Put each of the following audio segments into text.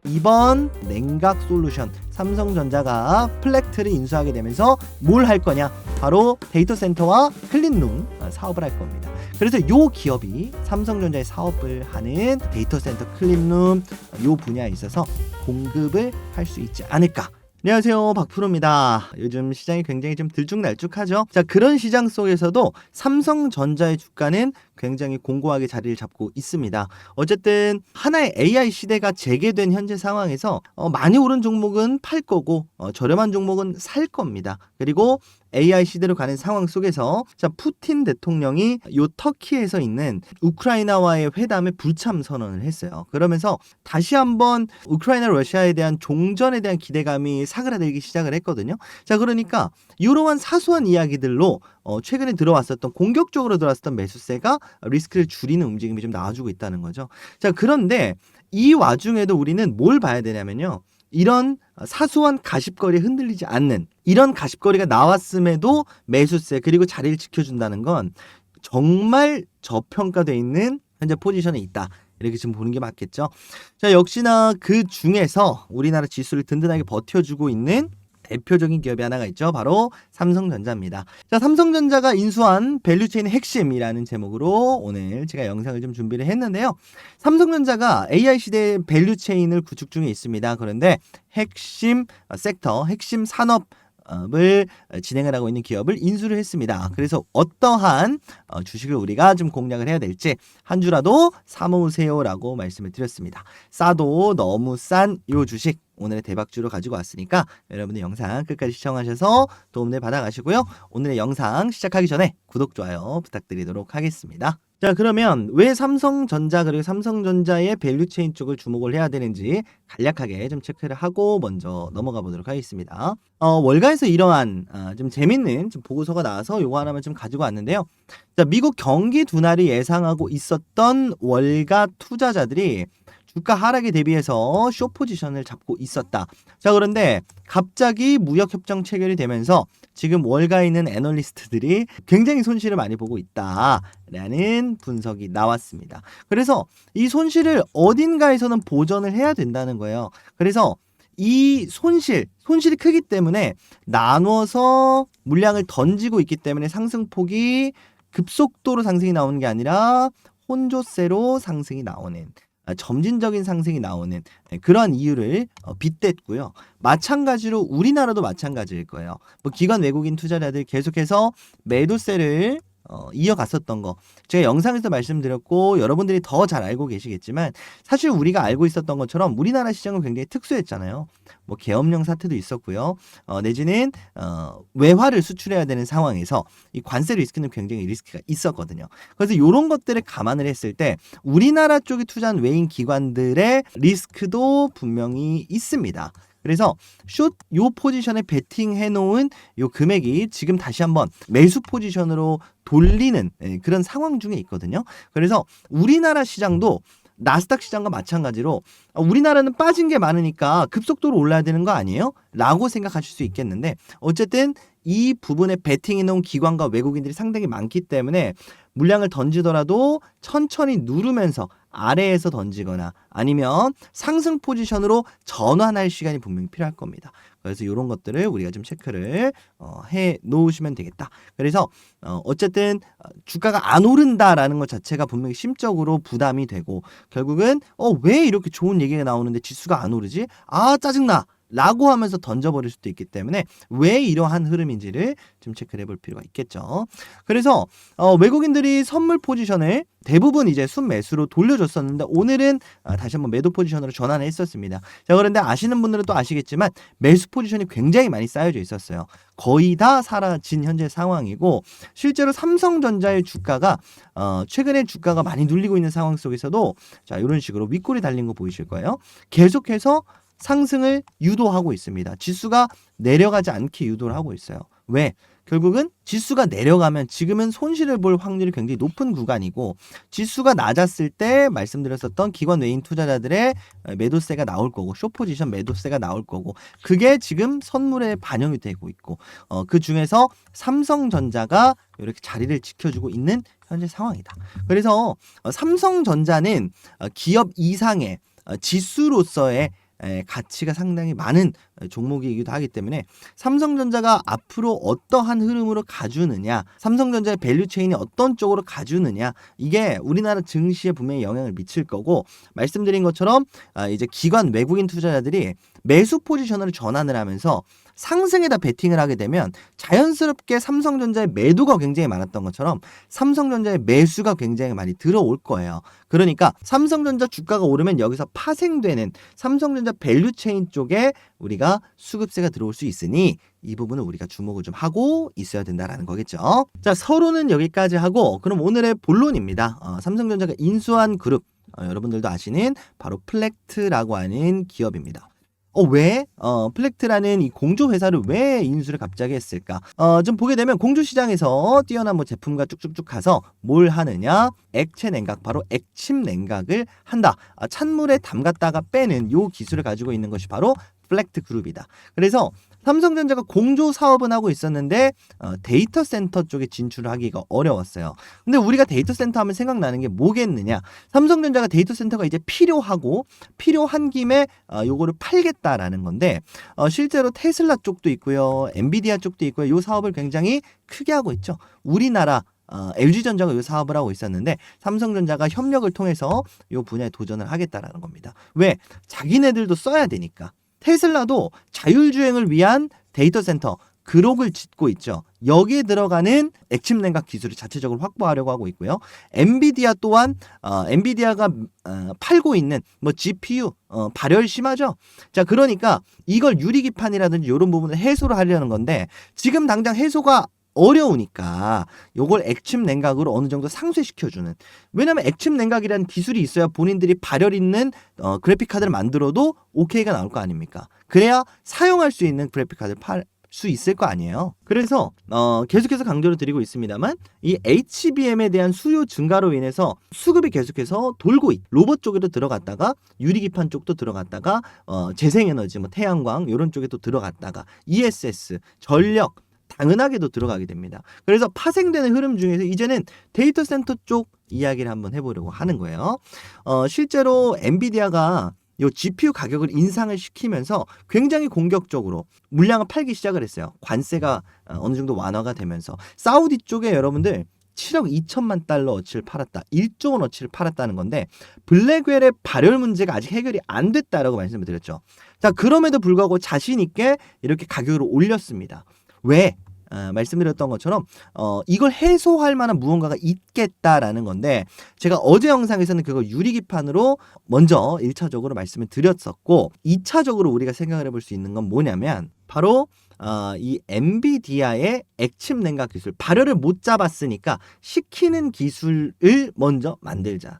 이번 냉각 솔루션 삼성전자가 플렉트를 인수하게 되면서 뭘 할 거냐, 바로 데이터 센터와 클린룸 사업을 할 겁니다. 그래서 요 기업이 삼성전자의 사업을 하는 데이터 센터 클린룸 요 분야에 있어서 공급을 할 수 있지 않을까. 안녕하세요, 박프로입니다. 요즘 시장이 굉장히 좀 들쭉날쭉하죠. 자, 그런 시장 속에서도 삼성전자의 주가는 굉장히 공고하게 자리를 잡고 있습니다. 어쨌든 하나의 AI 시대가 재개된 현재 상황에서 많이 오른 종목은 팔 거고 저렴한 종목은 살 겁니다. 그리고 AI 시대로 가는 상황 속에서 자, 푸틴 대통령이 요 터키에서 있는 우크라이나와의 회담에 불참 선언을 했어요. 그러면서 다시 한번 우크라이나 러시아에 대한 종전에 대한 기대감이 사그라들기 시작을 했거든요. 자, 그러니까 이러한 사소한 이야기들로 최근에 들어왔었던, 공격적으로 들어왔었던 매수세가 리스크를 줄이는 움직임이 좀 나와주고 있다는 거죠. 자, 그런데 이 와중에도 우리는 뭘 봐야 되냐면요, 이런 사소한 가십거리에 흔들리지 않는, 이런 가십거리가 나왔음에도 매수세 그리고 자리를 지켜준다는 건 정말 저평가되어 있는 현재 포지션에 있다, 이렇게 지금 보는 게 맞겠죠. 자, 역시나 그 중에서 우리나라 지수를 든든하게 버텨주고 있는 대표적인 기업이 하나가 있죠. 바로 삼성전자입니다. 자, 삼성전자가 인수한 밸류체인의 핵심이라는 제목으로 오늘 제가 영상을 좀 준비를 했는데요. 삼성전자가 AI 시대의 밸류체인을 구축 중에 있습니다. 그런데 핵심 섹터, 핵심 산업 을 진행을 하고 있는 기업을 인수를 했습니다. 그래서 어떠한 주식을 우리가 좀 공략을 해야 될지 한 주라도 사모으세요라고 말씀을 드렸습니다. 싸도 너무 싼 요 주식 오늘의 대박주로 가지고 왔으니까 여러분들 영상 끝까지 시청하셔서 도움을 받아가시고요. 오늘의 영상 시작하기 전에 구독, 좋아요 부탁드리도록 하겠습니다. 자, 그러면 왜 삼성전자 그리고 삼성전자의 밸류체인 쪽을 주목을 해야 되는지 간략하게 좀 체크를 하고 먼저 넘어가 보도록 하겠습니다. 월가에서 이러한 좀 재밌는 좀 보고서가 나와서 요거 하나만 좀 가지고 왔는데요. 자, 미국 경기 둔화를 예상하고 있었던 월가 투자자들이 주가 하락에 대비해서 숏 포지션을 잡고 있었다. 자, 그런데 갑자기 무역협정 체결이 되면서 지금 월가에 있는 애널리스트들이 굉장히 손실을 많이 보고 있다라는 분석이 나왔습니다. 그래서 이 손실을 어딘가에서는 보전을 해야 된다는 거예요. 그래서 이 손실이 크기 때문에 나눠서 물량을 던지고 있기 때문에 상승폭이 급속도로 상승이 나오는 게 아니라 혼조세로 상승이 나오는, 점진적인 상승이 나오는 그러한 이유를 빗댔고요. 마찬가지로 우리나라도 마찬가지일 거예요. 뭐 기관 외국인 투자자들 계속해서 매도세를 이어갔었던 거 제가 영상에서 말씀드렸고 여러분들이 더 잘 알고 계시겠지만, 사실 우리가 알고 있었던 것처럼 우리나라 시장은 굉장히 특수했잖아요. 뭐 계엄령 사태도 있었고요. 내지는 외화를 수출해야 되는 상황에서 이 관세 리스크는 굉장히 리스크가 있었거든요. 그래서 이런 것들을 감안을 했을 때 우리나라 쪽에 투자한 외인 기관들의 리스크도 분명히 있습니다. 그래서 요 포지션에 베팅해 놓은 요 금액이 지금 다시 한번 매수 포지션으로 돌리는 그런 상황 중에 있거든요. 그래서 우리나라 시장도 나스닥 시장과 마찬가지로 우리나라는 빠진 게 많으니까 급속도로 올라야 되는 거 아니에요? 라고 생각하실 수 있겠는데, 어쨌든 이 부분에 베팅해 놓은 기관과 외국인들이 상당히 많기 때문에 물량을 던지더라도 천천히 누르면서 아래에서 던지거나 아니면 상승 포지션으로 전환할 시간이 분명히 필요할 겁니다. 그래서 이런 것들을 우리가 좀 체크를 해 놓으시면 되겠다. 그래서 어쨌든 주가가 안 오른다라는 것 자체가 분명히 심적으로 부담이 되고, 결국은 왜 이렇게 좋은 얘기가 나오는데 지수가 안 오르지? 아, 짜증나! 라고 하면서 던져버릴 수도 있기 때문에 왜 이러한 흐름인지를 좀 체크를 해볼 필요가 있겠죠. 그래서 외국인들이 선물 포지션을 대부분 이제 순매수로 돌려줬었는데 오늘은 다시 한번 매도 포지션으로 전환을 했었습니다. 자, 그런데 아시는 분들은 또 아시겠지만 매수 포지션이 굉장히 많이 쌓여져 있었어요. 거의 다 사라진 현재 상황이고, 실제로 삼성전자의 주가가 최근에 주가가 많이 눌리고 있는 상황 속에서도 자, 이런 식으로 윗골이 달린 거 보이실 거예요. 계속해서 상승을 유도하고 있습니다. 지수가 내려가지 않게 유도를 하고 있어요. 왜? 결국은 지수가 내려가면 지금은 손실을 볼 확률이 굉장히 높은 구간이고, 지수가 낮았을 때 말씀드렸었던 기관 외인 투자자들의 매도세가 나올 거고, 숏포지션 매도세가 나올 거고, 그게 지금 선물에 반영이 되고 있고, 그 중에서 삼성전자가 이렇게 자리를 지켜주고 있는 현재 상황이다. 그래서 삼성전자는 기업 이상의 지수로서의 가치가 상당히 많은 종목이기도 하기 때문에 삼성전자가 앞으로 어떠한 흐름으로 가주느냐, 삼성전자의 밸류체인이 어떤 쪽으로 가주느냐, 이게 우리나라 증시에 분명히 영향을 미칠 거고, 말씀드린 것처럼 이제 기관 외국인 투자자들이 매수 포지션으로 전환을 하면서 상승에다 베팅을 하게 되면 자연스럽게 삼성전자의 매도가 굉장히 많았던 것처럼 삼성전자의 매수가 굉장히 많이 들어올 거예요. 그러니까 삼성전자 주가가 오르면 여기서 파생되는 삼성전자 밸류체인 쪽에 우리가 수급세가 들어올 수 있으니 이 부분을 우리가 주목을 좀 하고 있어야 된다라는 거겠죠. 자, 서론은 여기까지 하고 그럼 오늘의 본론입니다. 삼성전자가 인수한 그룹, 여러분들도 아시는 바로 플렉트라고 하는 기업입니다. 왜? 플렉트라는 이 공조 회사를 왜 인수를 갑자기 했을까? 좀 보게 되면 공조 시장에서 뛰어난 뭐 제품과 쭉쭉쭉 가서 뭘 하느냐? 액체 냉각, 바로 액침 냉각을 한다. 찬물에 담갔다가 빼는 요 기술을 가지고 있는 것이 바로 플렉트 그룹이다. 그래서 삼성전자가 공조 사업은 하고 있었는데 데이터 센터 쪽에 진출을 하기가 어려웠어요. 근데 우리가 데이터 센터 하면 생각나는 게 뭐겠느냐? 삼성전자가 데이터 센터가 이제 필요한 김에 요거를 팔겠다라는 건데 실제로 테슬라 쪽도 있고요. 엔비디아 쪽도 있고요. 요 사업을 굉장히 크게 하고 있죠. 우리나라 LG전자가 이 사업을 하고 있었는데 삼성전자가 협력을 통해서 이 분야에 도전을 하겠다라는 겁니다. 왜? 자기네들도 써야 되니까. 테슬라도 자율주행을 위한 데이터 센터 그lok을 짓고 있죠. 여기에 들어가는 액침 냉각 기술을 자체적으로 확보하려고 하고 있고요. 엔비디아 또한 엔비디아가 팔고 있는 뭐 GPU 발열 심하죠. 자, 그러니까 이걸 유리기판이라든지 이런 부분을 해소를 하려는 건데 지금 당장 해소가 어려우니까 요걸 액침 냉각으로 어느 정도 상쇄시켜주는, 왜냐면 액침 냉각이라는 기술이 있어야 본인들이 발열 있는 그래픽 카드를 만들어도 OK가 나올 거 아닙니까? 그래야 사용할 수 있는 그래픽 카드를 팔 수 있을 거 아니에요. 그래서 계속해서 강조를 드리고 있습니다만 이 HBM에 대한 수요 증가로 인해서 수급이 계속해서 돌고 로봇 쪽에도 들어갔다가 유리기판 쪽도 들어갔다가 재생에너지 뭐 태양광 이런 쪽에 또 들어갔다가 ESS 전력 당연하게도 들어가게 됩니다. 그래서 파생되는 흐름 중에서 이제는 데이터 센터 쪽 이야기를 한번 해보려고 하는 거예요. 실제로 엔비디아가 요 GPU 가격을 인상을 시키면서 굉장히 공격적으로 물량을 팔기 시작을 했어요. 관세가 어느 정도 완화가 되면서 사우디 쪽에 여러분들 7억 2천만 달러 어치를 팔았다. 1조 원 어치를 팔았다는 건데 블랙웰의 발열 문제가 아직 해결이 안 됐다라고 말씀을 드렸죠. 자, 그럼에도 불구하고 자신 있게 이렇게 가격을 올렸습니다. 왜? 말씀드렸던 것처럼 이걸 해소할 만한 무언가가 있겠다라는 건데 제가 어제 영상에서는 그거 유리기판으로 먼저 1차적으로 말씀을 드렸었고 2차적으로 우리가 생각을 해볼 수 있는 건 뭐냐면 바로 이 엔비디아의 액침 냉각 기술, 발열을 못 잡았으니까 식히는 기술을 먼저 만들자.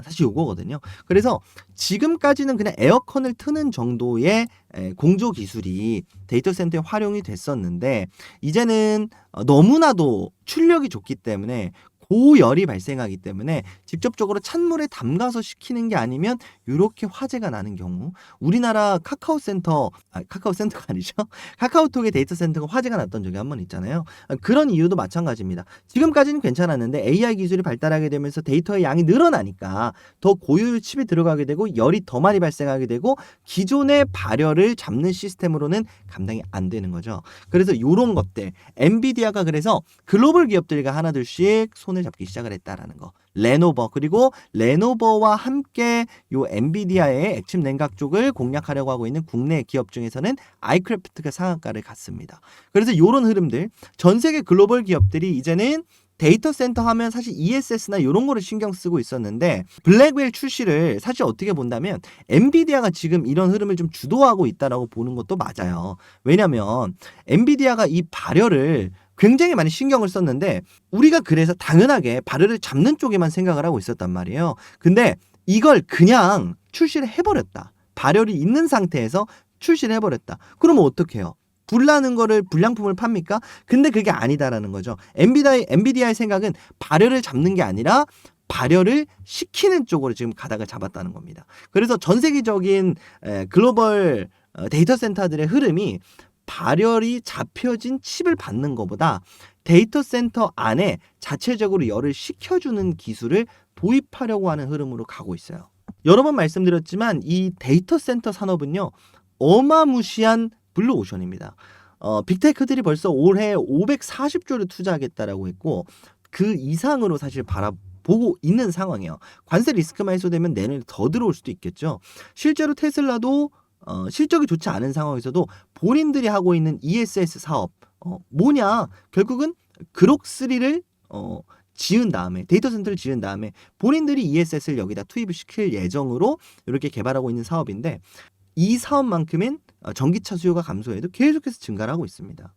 사실 요거거든요. 그래서 지금까지는 그냥 에어컨을 트는 정도의 공조 기술이 데이터 센터에 활용이 됐었는데 이제는 너무나도 출력이 좋기 때문에 고열이 발생하기 때문에 직접적으로 찬물에 담가서 식히는 게 아니면 이렇게 화재가 나는 경우, 우리나라 카카오센터가 아니죠. 카카오톡의 데이터 센터가 화재가 났던 적이 한 번 있잖아요. 그런 이유도 마찬가지입니다. 지금까지는 괜찮았는데 AI 기술이 발달하게 되면서 데이터의 양이 늘어나니까 더 고효율 칩이 들어가게 되고 열이 더 많이 발생하게 되고 기존의 발열을 잡는 시스템으로는 감당이 안 되는 거죠. 그래서 이런 것들 엔비디아가 그래서 글로벌 기업들과 하나둘씩 손을 잡기 시작을 했다라는 거. 레노버, 그리고 레노버와 함께 요 엔비디아의 액침 냉각 쪽을 공략하려고 하고 있는 국내 기업 중에서는 아이크래프트가 상한가를 갔습니다. 그래서 이런 흐름들, 전 세계 글로벌 기업들이 이제는 데이터 센터 하면 사실 ESS나 이런 거를 신경 쓰고 있었는데 블랙웰 출시를 사실 어떻게 본다면 엔비디아가 지금 이런 흐름을 좀 주도하고 있다라고 보는 것도 맞아요. 왜냐면 엔비디아가 이 발열을 굉장히 많이 신경을 썼는데 우리가 그래서 당연하게 발열을 잡는 쪽에만 생각을 하고 있었단 말이에요. 근데 이걸 그냥 출시를 해버렸다. 발열이 있는 상태에서 출시를 해버렸다. 그러면 어떡해요? 불나는 거를 불량품을 팝니까? 근데 그게 아니다라는 거죠. 엔비디아의 생각은 발열을 잡는 게 아니라 발열을 식히는 쪽으로 지금 가닥을 잡았다는 겁니다. 그래서 전 세계적인 글로벌 데이터 센터들의 흐름이 발열이 잡혀진 칩을 받는 것보다 데이터 센터 안에 자체적으로 열을 식혀주는 기술을 도입하려고 하는 흐름으로 가고 있어요. 여러 번 말씀드렸지만 이 데이터 센터 산업은요, 어마무시한 블루오션입니다. 빅테크들이 벌써 올해 540조를 투자하겠다라고 했고 그 이상으로 사실 바라보고 있는 상황이에요. 관세 리스크만 해소되면 내년에 더 들어올 수도 있겠죠. 실제로 테슬라도 실적이 좋지 않은 상황에서도 본인들이 하고 있는 ESS 사업 뭐냐? 결국은 그록3를 지은 다음에 데이터 센터를 지은 다음에 본인들이 ESS를 여기다 투입을 시킬 예정으로 이렇게 개발하고 있는 사업인데 이 사업만큼은 전기차 수요가 감소해도 계속해서 증가를 하고 있습니다.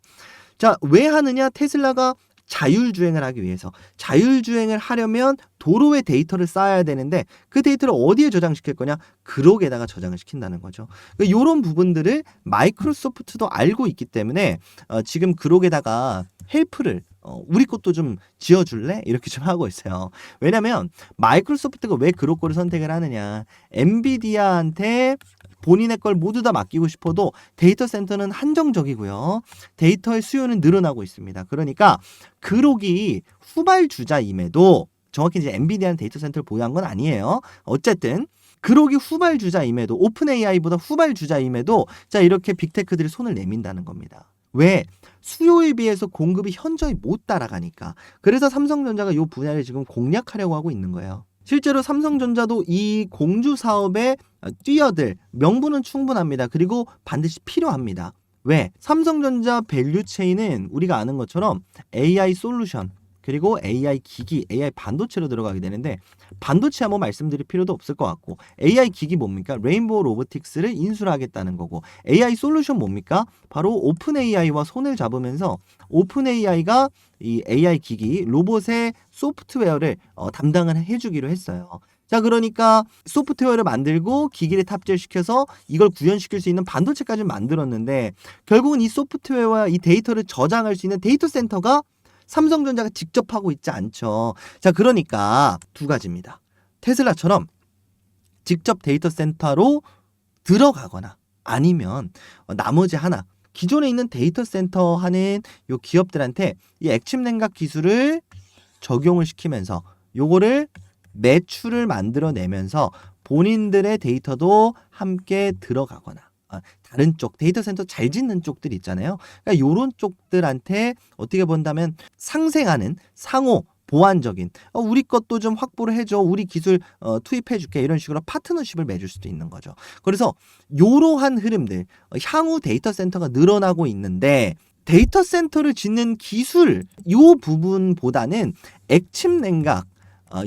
자, 왜 하느냐? 테슬라가 자율주행을 하기 위해서. 자율주행을 하려면 도로에 데이터를 쌓아야 되는데 그 데이터를 어디에 저장시킬 거냐? 그록에다가 저장을 시킨다는 거죠. 이런 부분들을 마이크로소프트도 알고 있기 때문에 지금 그록에다가 헬프를 우리 것도 좀 지어줄래? 이렇게 좀 하고 있어요. 왜냐면 마이크로소프트가 왜 그록 거를 선택을 하느냐? 엔비디아한테 본인의 걸 모두 다 맡기고 싶어도 데이터 센터는 한정적이고요. 데이터의 수요는 늘어나고 있습니다. 그러니까 그록이 후발주자임에도 정확히 이제 엔비디아는 데이터 센터를 보유한 건 아니에요. 어쨌든 그록이 후발주자임에도 오픈 AI보다 후발주자임에도 자 이렇게 빅테크들이 손을 내민다는 겁니다. 왜? 수요에 비해서 공급이 현저히 못 따라가니까. 그래서 삼성전자가 이 분야를 지금 공략하려고 하고 있는 거예요. 실제로 삼성전자도 이 공주 사업에 뛰어들 명분은 충분합니다. 그리고 반드시 필요합니다. 왜? 삼성전자 밸류체인은 우리가 아는 것처럼 AI 솔루션 그리고 AI 기기, AI 반도체로 들어가게 되는데 반도체 한번 말씀드릴 필요도 없을 것 같고 AI 기기 뭡니까? 레인보우 로보틱스를 인수를 하겠다는 거고 AI 솔루션 뭡니까? 바로 오픈 AI와 손을 잡으면서 오픈 AI가 이 AI 기기, 로봇의 소프트웨어를 담당을 해주기로 했어요. 자, 그러니까 소프트웨어를 만들고 기기를 탑재시켜서 이걸 구현시킬 수 있는 반도체까지 만들었는데 결국은 이 소프트웨어와 이 데이터를 저장할 수 있는 데이터 센터가 삼성전자가 직접 하고 있지 않죠. 자, 그러니까 두 가지입니다. 테슬라처럼 직접 데이터 센터로 들어가거나 아니면 나머지 하나 기존에 있는 데이터 센터 하는 요 기업들한테 이 액침 냉각 기술을 적용을 시키면서 요거를 매출을 만들어내면서 본인들의 데이터도 함께 들어가거나 다른 쪽 데이터 센터 잘 짓는 쪽들 있잖아요. 그러니까 요런 쪽들한테 어떻게 본다면 상생하는 상호 보완적인 우리 것도 좀 확보를 해줘 우리 기술 투입해줄게 이런 식으로 파트너십을 맺을 수도 있는 거죠. 그래서 요러한 흐름들 향후 데이터 센터가 늘어나고 있는데 데이터 센터를 짓는 기술 요 부분보다는 액침 냉각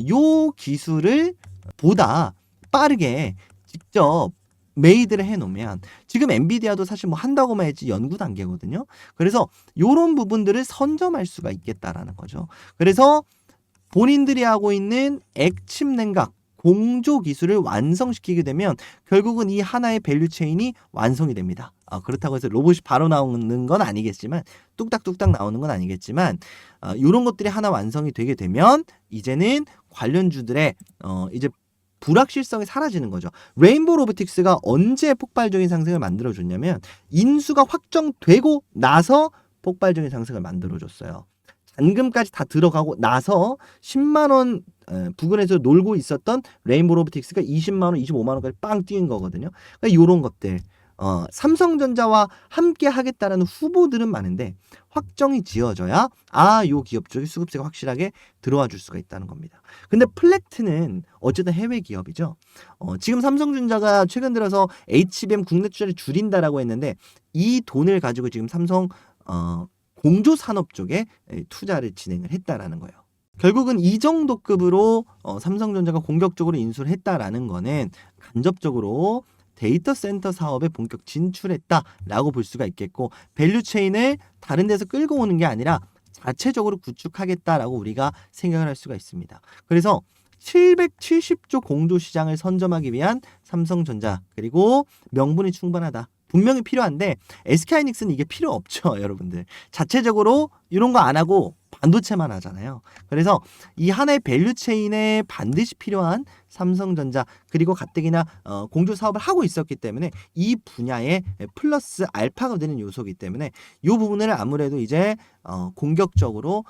요 기술을 보다 빠르게 직접 메이드를 해놓으면 지금 엔비디아도 사실 뭐 한다고만 했지 연구 단계거든요. 그래서 요런 부분들을 선점할 수가 있겠다라는 거죠. 그래서 본인들이 하고 있는 액침 냉각 공조 기술을 완성시키게 되면 결국은 이 하나의 밸류 체인이 완성이 됩니다. 그렇다고 해서 로봇이 바로 나오는 건 아니겠지만 뚝딱뚝딱 나오는 건 아니겠지만 이런 것들이 하나 완성이 되게 되면 이제는 관련주들의 이제 불확실성이 사라지는 거죠. 레인보우 로보틱스가 언제 폭발적인 상승을 만들어줬냐면 인수가 확정되고 나서 폭발적인 상승을 만들어줬어요. 잔금까지 다 들어가고 나서 10만 원 부근에서 놀고 있었던 레인보우 로보틱스가 20만 원, 25만 원까지 빵 뛰는 거거든요. 그러니까 이런 것들 삼성전자와 함께 하겠다라는 후보들은 많은데 확정이 지어져야 요 기업 쪽에 수급세가 확실하게 들어와 줄 수가 있다는 겁니다. 근데 플렉트는 어쨌든 해외 기업이죠. 지금 삼성전자가 최근 들어서 HBM 국내 투자를 줄인다라고 했는데 이 돈을 가지고 지금 삼성 공조 산업 쪽에 투자를 진행을 했다라는 거예요. 결국은 이 정도 급으로 삼성전자가 공격적으로 인수를 했다라는 거는 간접적으로 데이터 센터 사업에 본격 진출했다라고 볼 수가 있겠고 밸류체인을 다른 데서 끌고 오는 게 아니라 자체적으로 구축하겠다라고 우리가 생각을 할 수가 있습니다. 그래서 770조 공조 시장을 선점하기 위한 삼성전자 그리고 명분이 충분하다. 분명히 필요한데 SK하이닉스는 이게 필요 없죠, 여러분들. 자체적으로 이런 거 안 하고 반도체만 하잖아요. 그래서 이 하나의 밸류체인에 반드시 필요한 삼성전자 그리고 가뜩이나 공조 사업을 하고 있었기 때문에 이 분야에 플러스 알파가 되는 요소이기 때문에 이 부분을 아무래도 이제 공격적으로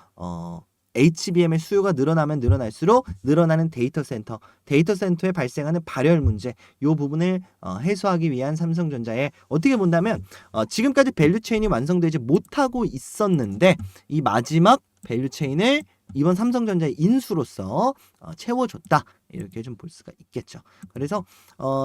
HBM의 수요가 늘어나면 늘어날수록 늘어나는 데이터 센터에 발생하는 발열 문제, 이 부분을 해소하기 위한 삼성전자의 어떻게 본다면 지금까지 밸류체인이 완성되지 못하고 있었는데 이 마지막 밸류체인을 이번 삼성전자의 인수로서 채워줬다. 이렇게 좀 볼 수가 있겠죠. 그래서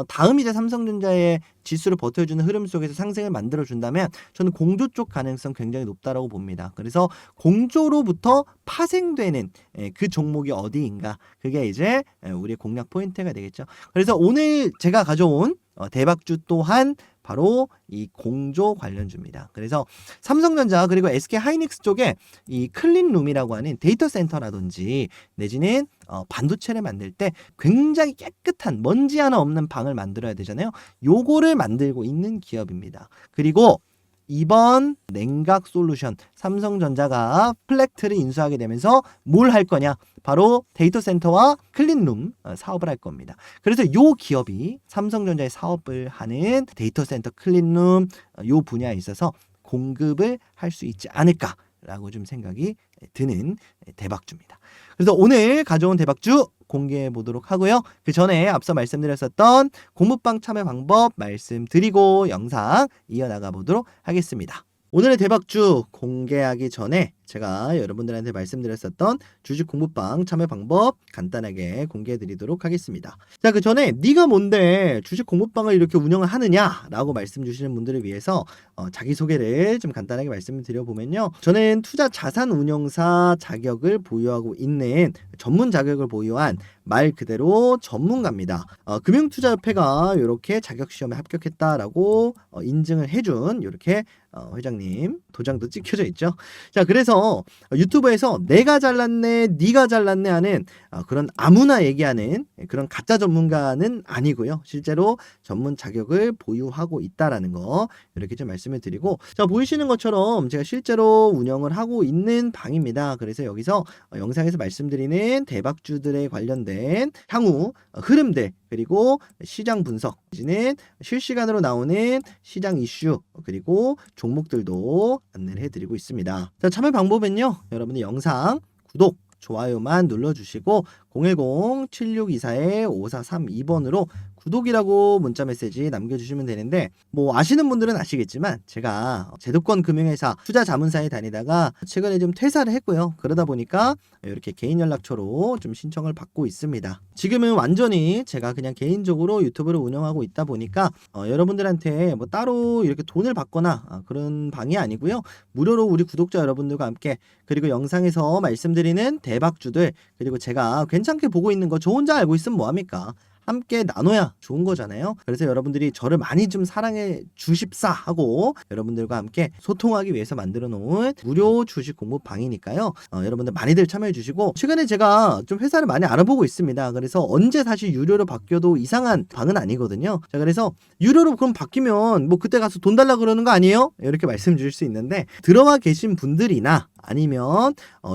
다음 이제 삼성전자의 지수를 버텨주는 흐름 속에서 상승을 만들어준다면 저는 공조 쪽 가능성 굉장히 높다라고 봅니다. 그래서 공조로부터 파생되는 그 종목이 어디인가, 그게 이제 우리의 공략 포인트가 되겠죠. 그래서 오늘 제가 가져온 대박주 또한 바로 이 공조 관련주입니다. 그래서 삼성전자 그리고 SK하이닉스 쪽에 이 클린룸이라고 하는 데이터 센터라든지 내지는 반도체를 만들 때 굉장히 깨끗한 먼지 하나 없는 방을 만들어야 되잖아요. 요거를 만들고 있는 기업입니다. 그리고 이번 냉각 솔루션 삼성전자가 플렉트를 인수하게 되면서 뭘 할 거냐, 바로 데이터 센터와 클린룸 사업을 할 겁니다. 그래서 요 기업이 삼성전자의 사업을 하는 데이터 센터, 클린룸 요 분야에 있어서 공급을 할 수 있지 않을까라고 좀 생각이 드는 대박주입니다. 그래서 오늘 가져온 대박주 공개해 보도록 하고요. 그 전에 앞서 말씀드렸었던 공부방 참여 방법 말씀드리고 영상 이어나가 보도록 하겠습니다. 오늘의 대박주 공개하기 전에 제가 여러분들한테 말씀드렸었던 주식 공부방 참여 방법 간단하게 공개해 드리도록 하겠습니다. 자, 그 전에 네가 뭔데 주식 공부방을 이렇게 운영을 하느냐라고 말씀 주시는 분들을 위해서 자기소개를 좀 간단하게 말씀을 드려보면요. 저는 투자 자산 운용사 자격을 보유하고 있는 전문 자격을 보유한 말 그대로 전문가입니다. 금융투자협회가 이렇게 자격시험에 합격했다라고 인증을 해준 이렇게 회장님 도장도 찍혀져 있죠. 자, 그래서 유튜브에서 내가 잘났네, 네가 잘났네 하는 그런 아무나 얘기하는 그런 가짜 전문가는 아니고요. 실제로 전문 자격을 보유하고 있다라는 거 이렇게 좀 말씀을 드리고, 자, 보이시는 것처럼 제가 실제로 운영을 하고 있는 방입니다. 그래서 여기서 영상에서 말씀드리는 대박주들에 관련된 향후 흐름들, 그리고 시장 분석, 는 실시간으로 나오는 시장 이슈, 그리고 종목들도 안내를 해드리고 있습니다. 자, 참여 방법은요, 여러분들 영상 구독, 좋아요만 눌러주시고 010-7624-5432번으로 구독이라고 문자 메시지 남겨주시면 되는데, 뭐 아시는 분들은 아시겠지만 제가 제도권 금융회사 투자 자문사에 다니다가 최근에 좀 퇴사를 했고요. 그러다 보니까 이렇게 개인 연락처로 좀 신청을 받고 있습니다. 지금은 완전히 제가 그냥 개인적으로 유튜브를 운영하고 있다 보니까 여러분들한테 뭐 따로 이렇게 돈을 받거나 그런 방이 아니고요. 무료로 우리 구독자 여러분들과 함께, 그리고 영상에서 말씀드리는 대박주들, 그리고 제가 괜찮게 보고 있는 거 저 혼자 알고 있으면 뭐합니까? 함께 나눠야 좋은 거잖아요. 그래서 여러분들이 저를 많이 좀 사랑해 주십사 하고 여러분들과 함께 소통하기 위해서 만들어 놓은 무료 주식 공부 방이니까요. 여러분들 많이들 참여해 주시고, 최근에 제가 좀 회사를 많이 알아보고 있습니다. 그래서 언제 다시 유료로 바뀌어도 이상한 방은 아니거든요. 자, 그래서 유료로 그럼 바뀌면 뭐 그때 가서 돈 달라 그러는 거 아니에요? 이렇게 말씀 주실 수 있는데, 들어와 계신 분들이나 아니면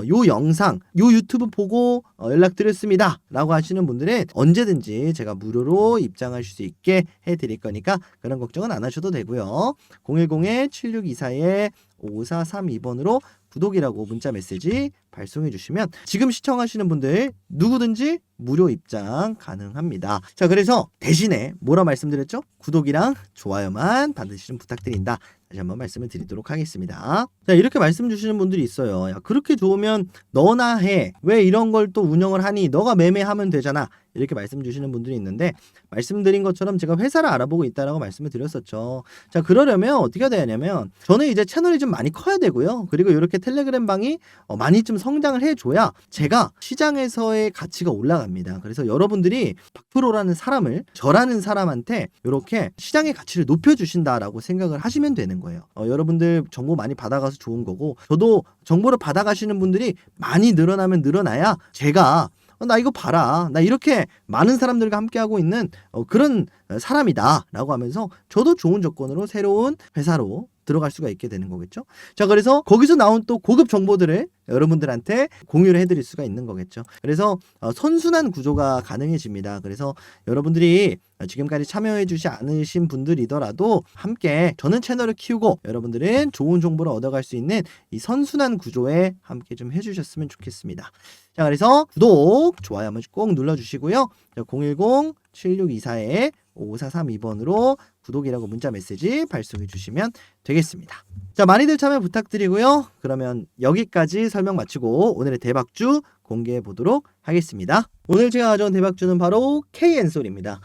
요 영상, 요 유튜브 보고 연락드렸습니다 라고 하시는 분들은 언제든지 제가 무료로 입장하실 수 있게 해드릴 거니까 그런 걱정은 안 하셔도 되고요. 010-7624-5432번으로 구독이라고 문자 메시지 발송해 주시면 지금 시청하시는 분들 누구든지 무료 입장 가능합니다. 자, 그래서 대신에 뭐라 말씀드렸죠? 구독이랑 좋아요만 반드시 좀 부탁드린다. 다시 한번 말씀을 드리도록 하겠습니다. 자, 이렇게 말씀 주시는 분들이 있어요. 야, 그렇게 좋으면 너나 해. 왜 이런 걸 또 운영을 하니? 너가 매매하면 되잖아. 이렇게 말씀 주시는 분들이 있는데, 말씀드린 것처럼 제가 회사를 알아보고 있다라고 말씀을 드렸었죠. 자, 그러려면 어떻게 해야 되냐면 저는 이제 채널이 좀 많이 커야 되고요. 그리고 이렇게 텔레그램 방이 많이 좀 성장을 해줘야 제가 시장에서의 가치가 올라갑니다. 그래서 여러분들이 박프로라는 사람을, 저라는 사람한테 이렇게 시장의 가치를 높여주신다라고 생각을 하시면 되는 거예요. 여러분들 정보 많이 받아가서 좋은 거고, 저도 정보를 받아가시는 분들이 많이 늘어나면 늘어나야 제가 나 이거 봐라, 나 이렇게 많은 사람들과 함께하고 있는 그런 사람이다 라고 하면서 저도 좋은 조건으로 새로운 회사로 들어갈 수가 있게 되는 거겠죠. 자, 그래서 거기서 나온 또 고급 정보들을 여러분들한테 공유를 해드릴 수가 있는 거겠죠. 그래서 선순환 구조가 가능해집니다. 그래서 여러분들이 지금까지 참여해주지 않으신 분들이더라도 함께 저는 채널을 키우고 여러분들은 좋은 정보를 얻어갈 수 있는 이 선순환 구조에 함께 좀 해주셨으면 좋겠습니다. 자, 그래서 구독, 좋아요 한 번씩 꼭 눌러주시고요. 010-7624-5432번으로 구독이라고 문자 메시지 발송해 주시면 되겠습니다. 자, 많이들 참여 부탁드리고요. 그러면 여기까지 설명 마치고 오늘의 대박주 공개해 보도록 하겠습니다. 오늘 제가 가져온 대박주는 바로 K-엔솔입니다.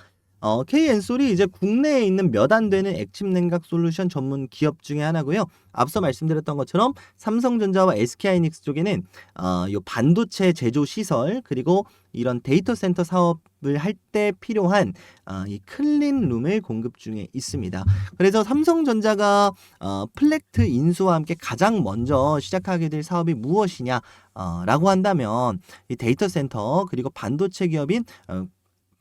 K-엔솔이 이제 국내에 있는 몇 안 되는 액침 냉각 솔루션 전문 기업 중에 하나고요. 앞서 말씀드렸던 것처럼 삼성전자와 SK하이닉스 쪽에는 요 반도체 제조 시설 그리고 이런 데이터 센터 사업을 할 때 필요한 이 클린룸을 공급 중에 있습니다. 그래서 삼성전자가 플렉트 인수와 함께 가장 먼저 시작하게 될 사업이 무엇이냐 라고 한다면 이 데이터 센터 그리고 반도체 기업인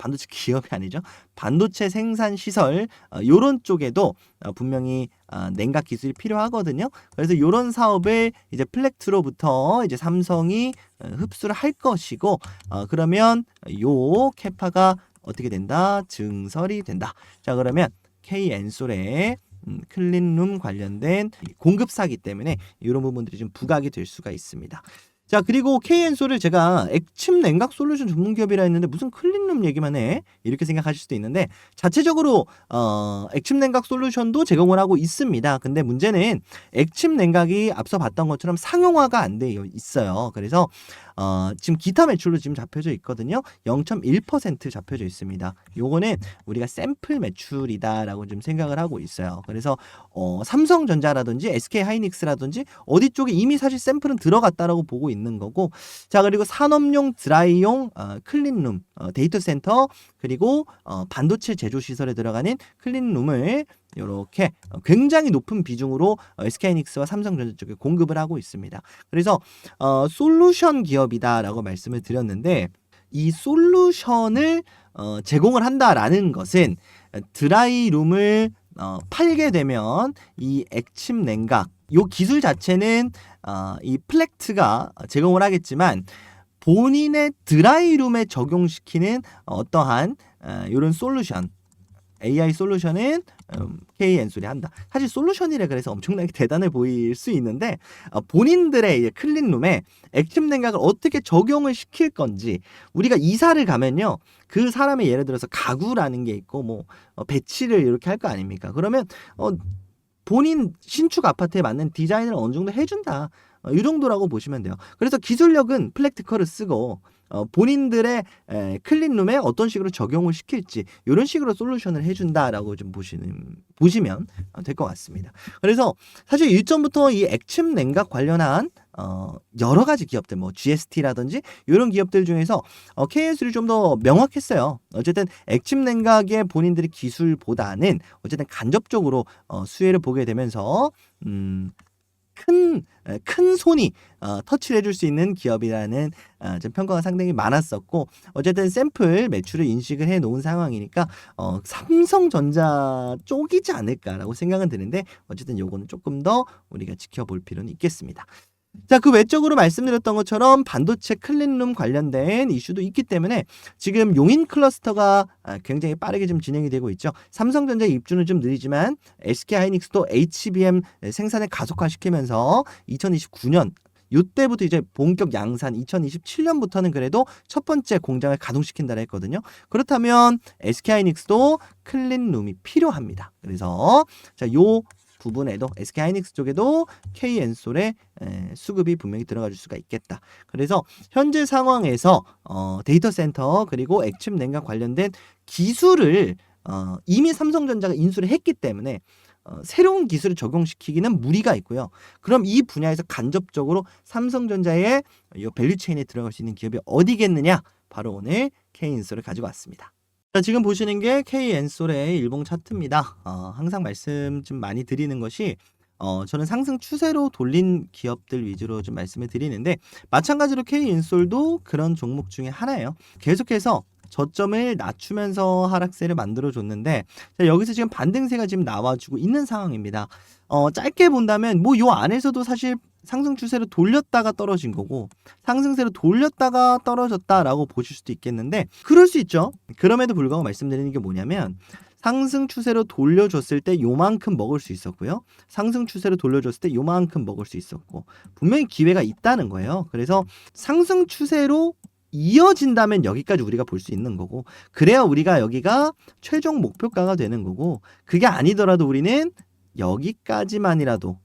반도체 기업이 아니죠. 반도체 생산 시설 요런 쪽에도 분명히 냉각 기술이 필요하거든요. 그래서 요런 사업을 이제 플렉트로부터 이제 삼성이 흡수를 할 것이고 그러면 요 캐파가 어떻게 된다? 증설이 된다. 자, 그러면 K-엔솔의 클린룸 관련된 공급사기 때문에 이런 부분들이 좀 부각이 될 수가 있습니다. 자, 그리고 K-엔솔을 제가 액침 냉각 솔루션 전문 기업이라 했는데 무슨 클린룸 얘기만 해? 이렇게 생각하실 수도 있는데 자체적으로 액침 냉각 솔루션도 제공을 하고 있습니다. 근데 문제는 액침 냉각이 앞서 봤던 것처럼 상용화가 안 되어 있어요. 그래서 지금 기타 매출로 지금 잡혀져 있거든요. 0.1% 잡혀져 있습니다. 요거는 우리가 샘플 매출이다라고 좀 생각을 하고 있어요. 그래서 삼성전자라든지 SK하이닉스라든지 어디 쪽에 이미 사실 샘플은 들어갔다라고 보고 있는 거고, 자, 그리고 산업용 드라이용 클린룸 데이터 센터 그리고 반도체 제조 시설에 들어가는 클린룸을 이렇게 굉장히 높은 비중으로 SK하이닉스와 삼성전자 쪽에 공급을 하고 있습니다. 그래서 솔루션 기업이다라고 말씀을 드렸는데 이 솔루션을 제공을 한다라는 것은 드라이룸을 팔게 되면 이 액침 냉각 요 기술 자체는 이 플렉트가 제공을 하겠지만 본인의 드라이룸에 적용시키는 어떠한 이런 솔루션 AI 솔루션은 K-엔솔이 한다. 사실 솔루션이라 그래서 엄청나게 대단해 보일 수 있는데 본인들의 클린룸에 액침 냉각을 어떻게 적용을 시킬 건지 우리가 이사를 가면요. 그 사람의 예를 들어서 가구라는 게 있고 뭐 배치를 이렇게 할 거 아닙니까? 그러면 본인 신축 아파트에 맞는 디자인을 어느 정도 해준다. 이 정도라고 보시면 돼요. 그래서 기술력은 플렉트컬을 쓰고 본인들의 클린룸에 어떤 식으로 적용을 시킬지 이런 식으로 솔루션을 해준다라고 좀 보시면 될 것 같습니다. 그래서 사실 일전부터 이 액침 냉각 관련한 여러 가지 기업들 뭐 GST라든지 이런 기업들 중에서 K-엔솔이 좀 더 명확했어요. 어쨌든 액침 냉각의 본인들의 기술보다는 어쨌든 간접적으로 수혜를 보게 되면서 큰 손이 터치를 해줄 수 있는 기업이라는 좀 평가가 상당히 많았었고 어쨌든 샘플 매출을 인식을 해 놓은 상황이니까 삼성전자 쪽이지 않을까라고 생각은 드는데 어쨌든 요거는 조금 더 우리가 지켜볼 필요는 있겠습니다. 자, 그 외적으로 말씀드렸던 것처럼 반도체 클린룸 관련된 이슈도 있기 때문에 지금 용인 클러스터가 굉장히 빠르게 좀 진행이 되고 있죠. 삼성전자 입주는 좀 느리지만 SK하이닉스도 HBM 생산을 가속화시키면서 2029년 이때부터 이제 본격 양산 2027년부터는 그래도 첫 번째 공장을 가동시킨다고 했거든요. 그렇다면 SK하이닉스도 클린룸이 필요합니다. 그래서 자, 요 부분에도 SK하이닉스 쪽에도 K-엔솔의 수급이 분명히 들어갈 수가 있겠다. 그래서 현재 상황에서 데이터 센터 그리고 액침 냉각 관련된 기술을 이미 삼성전자가 인수를 했기 때문에 새로운 기술을 적용시키기는 무리가 있고요. 그럼 이 분야에서 간접적으로 삼성전자의 이 밸류체인에 들어갈 수 있는 기업이 어디겠느냐? 바로 오늘 K-엔솔을 가지고 왔습니다. 자, 지금 보시는 게 K-엔솔의 일봉 차트입니다. 항상 말씀 좀 많이 드리는 것이 저는 상승 추세로 돌린 기업들 위주로 좀 말씀을 드리는데 마찬가지로 K-엔솔도 그런 종목 중에 하나예요. 계속해서 저점을 낮추면서 하락세를 만들어줬는데, 자, 여기서 지금 반등세가 지금 나와주고 있는 상황입니다. 짧게 본다면 뭐 요 안에서도 사실 상승 추세로 돌렸다가 떨어진 거고 상승세로 돌렸다가 떨어졌다라고 보실 수도 있겠는데, 그럴 수 있죠. 그럼에도 불구하고 말씀드리는 게 뭐냐면, 상승 추세로 돌려줬을 때 요만큼 먹을 수 있었고요. 상승 추세로 돌려줬을 때 요만큼 먹을 수 있었고, 분명히 기회가 있다는 거예요. 그래서 상승 추세로 이어진다면 여기까지 우리가 볼 수 있는 거고, 그래야 우리가 여기가 최종 목표가가 되는 거고, 그게 아니더라도 우리는 여기까지만이라도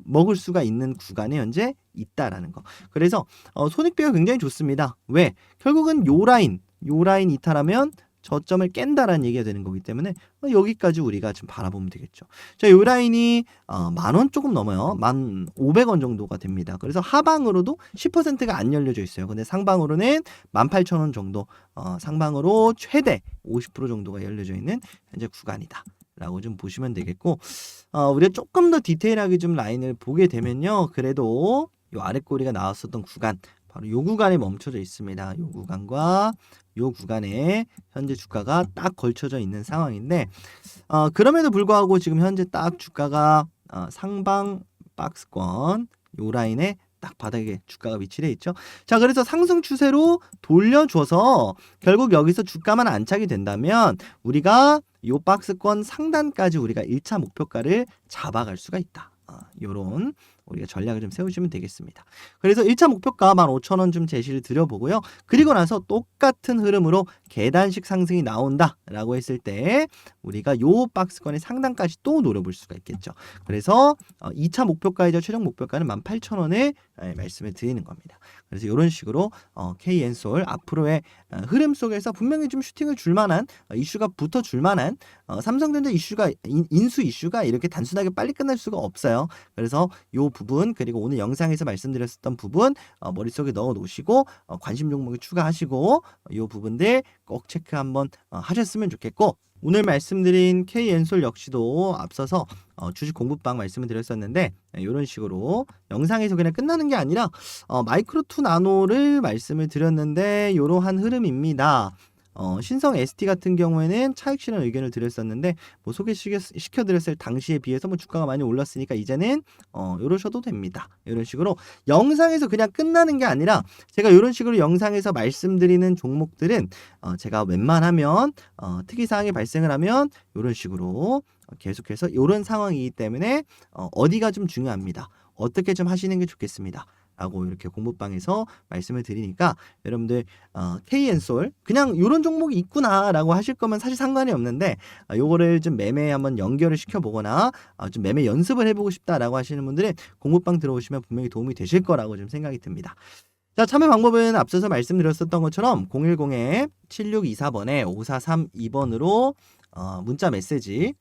먹을 수가 있는 구간에 현재 있다라는 거. 그래서 손익비가 굉장히 좋습니다. 왜? 결국은 요 라인 이탈하면 저점을 깬다라는 얘기가 되는 거기 때문에 여기까지 우리가 지금 바라보면 되겠죠. 자, 요 라인이 10,000원 조금 넘어요. 1,500원 정도가 됩니다. 그래서 하방으로도 10%가 안 열려져 있어요. 근데 상방으로는 18,000원 정도, 상방으로 최대 50% 정도가 열려져 있는 현재 구간이다 라고 좀 보시면 되겠고, 우리가 조금 더 디테일하게 좀 라인을 보게 되면요, 그래도 요 아래 꼬리가 나왔었던 구간, 바로 요 구간에 멈춰져 있습니다. 요 구간과 요 구간에 현재 주가가 딱 걸쳐져 있는 상황인데, 그럼에도 불구하고 지금 현재 딱 주가가 상방 박스권 요 라인에 딱 바닥에 주가가 위치해 있죠. 자, 그래서 상승 추세로 돌려줘서 결국 여기서 주가만 안착이 된다면 우리가 요 박스권 상단까지 우리가 1차 목표가를 잡아갈 수가 있다. 요런 우리가 전략을 좀 세우시면 되겠습니다. 그래서 1차 목표가 15,000원 좀 제시를 드려보고요. 그리고 나서 똑같은 흐름으로 계단식 상승이 나온다라고 했을 때 우리가 요 박스권의 상단까지 또 노려볼 수가 있겠죠. 그래서 2차 목표가이자 최종 목표가는 18,000원을 말씀을 드리는 겁니다. 그래서 이런 식으로 KN솔 앞으로의 흐름 속에서 분명히 좀 슈팅을 줄 만한 이슈가 붙어줄 만한 삼성전자 이슈가 인수 이슈가 이렇게 단순하게 빨리 끝날 수가 없어요. 그래서 요 부분, 그리고 오늘 영상에서 말씀드렸었던 부분 머릿속에 넣어 놓으시고 관심 종목에 추가하시고 요 부분들 꼭 체크 한번 하셨으면 좋겠고, 오늘 말씀드린 K엔솔 역시도 앞서서 주식 공부방 말씀을 드렸었는데, 이런 식으로 영상에서 그냥 끝나는 게 아니라 마이크로 투 나노를 말씀을 드렸는데 이러한 흐름입니다. 신성 ST 같은 경우에는 차익 실현 의견을 드렸었는데 뭐 소개시켜드렸을 당시에 비해서 뭐 주가가 많이 올랐으니까 이제는 이러셔도 됩니다. 이런 식으로 영상에서 그냥 끝나는 게 아니라 제가 이런 식으로 영상에서 말씀드리는 종목들은 제가 웬만하면 특이사항이 발생을 하면 이런 식으로 계속해서 이런 상황이기 때문에 어디가 좀 중요합니다. 어떻게 좀 하시는 게 좋겠습니다. 라고 이렇게 공부방에서 말씀을 드리니까 여러분들 KN솔 그냥 이런 종목이 있구나 라고 하실 거면 사실 상관이 없는데, 요거를 좀 매매에 한번 연결을 시켜보거나 좀 매매 연습을 해보고 싶다라고 하시는 분들은 공부방 들어오시면 분명히 도움이 되실 거라고 좀 생각이 듭니다. 자, 참여 방법은 앞서서 말씀드렸었던 것처럼 010-7624번에 5432번으로 문자 메시지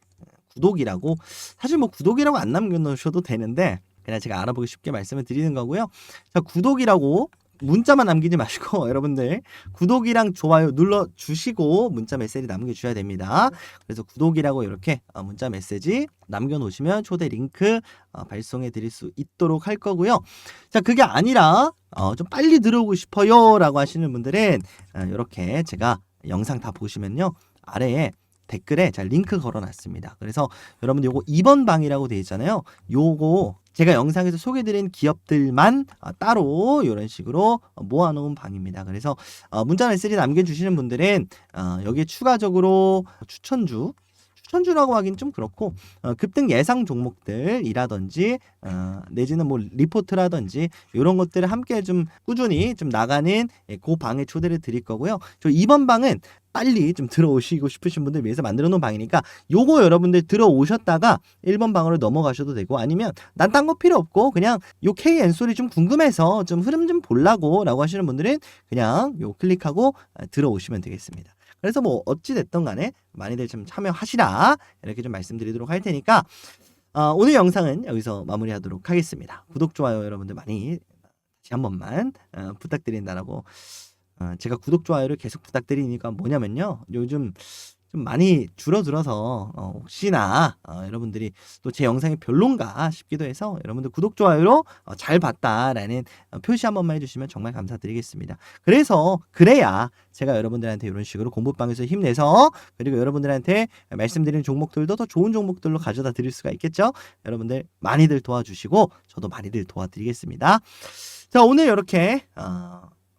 구독이라고, 사실 뭐 구독이라고 안 남겨놓으셔도 되는데 그냥 제가 알아보기 쉽게 말씀을 드리는 거고요. 자, 구독이라고 문자만 남기지 마시고 여러분들 구독이랑 좋아요 눌러주시고 문자 메시지 남겨주셔야 됩니다. 그래서 구독이라고 이렇게 문자 메시지 남겨놓으시면 초대 링크 발송해 드릴 수 있도록 할 거고요. 자, 그게 아니라 좀 빨리 들어오고 싶어요 라고 하시는 분들은 이렇게 제가 영상 다 보시면요, 아래에 댓글에 제가 링크 걸어놨습니다. 그래서 여러분들 요거 2번 방이라고 되어 있잖아요. 요거 제가 영상에서 소개드린 기업들만 따로 이런 식으로 모아놓은 방입니다. 그래서 문자 메시지 남겨주시는 분들은 여기에 추가적으로 추천주라고 하긴 좀 그렇고 급등 예상 종목들이라든지 내지는 뭐 리포트라든지 이런 것들을 함께 좀 꾸준히 좀 나가는 그 방에 초대를 드릴 거고요. 저 2번 방은 빨리 좀 들어오시고 싶으신 분들 위해서 만들어 놓은 방이니까 요거 여러분들 들어오셨다가 1번 방으로 넘어가셔도 되고, 아니면 난 딴 거 필요 없고 그냥 요 KN솔이 좀 궁금해서 좀 흐름 좀 보려고 라고 하시는 분들은 그냥 요 클릭하고 들어오시면 되겠습니다. 그래서 뭐 어찌 됐던 간에 많이들 좀 참여하시라 이렇게 좀 말씀드리도록 할 테니까 오늘 영상은 여기서 마무리하도록 하겠습니다. 구독, 좋아요 여러분들 많이 다시 한 번만 부탁드린다라고, 제가 구독, 좋아요를 계속 부탁드리니까 뭐냐면요, 요즘 좀 많이 줄어들어서 혹시나 여러분들이 또 제 영상이 별론가 싶기도 해서 여러분들 구독, 좋아요로 잘 봤다라는 표시 한 번만 해주시면 정말 감사드리겠습니다. 그래야 제가 여러분들한테 이런 식으로 공부방에서 힘내서 그리고 여러분들한테 말씀드리는 종목들도 더 좋은 종목들로 가져다 드릴 수가 있겠죠. 여러분들 많이들 도와주시고 저도 많이들 도와드리겠습니다. 자, 오늘 이렇게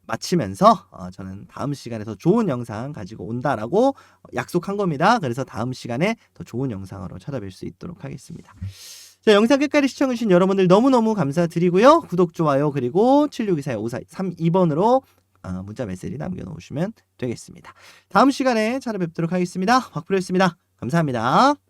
마치면서 저는 다음 시간에 더 좋은 영상 가지고 온다라고 약속한 겁니다. 그래서 다음 시간에 더 좋은 영상으로 찾아뵐 수 있도록 하겠습니다. 자, 영상 끝까지 시청해주신 여러분들 너무너무 감사드리고요. 구독, 좋아요, 그리고 7624-5432번으로 문자 메시지 남겨놓으시면 되겠습니다. 다음 시간에 찾아뵙도록 하겠습니다. 박프로였습니다. 감사합니다.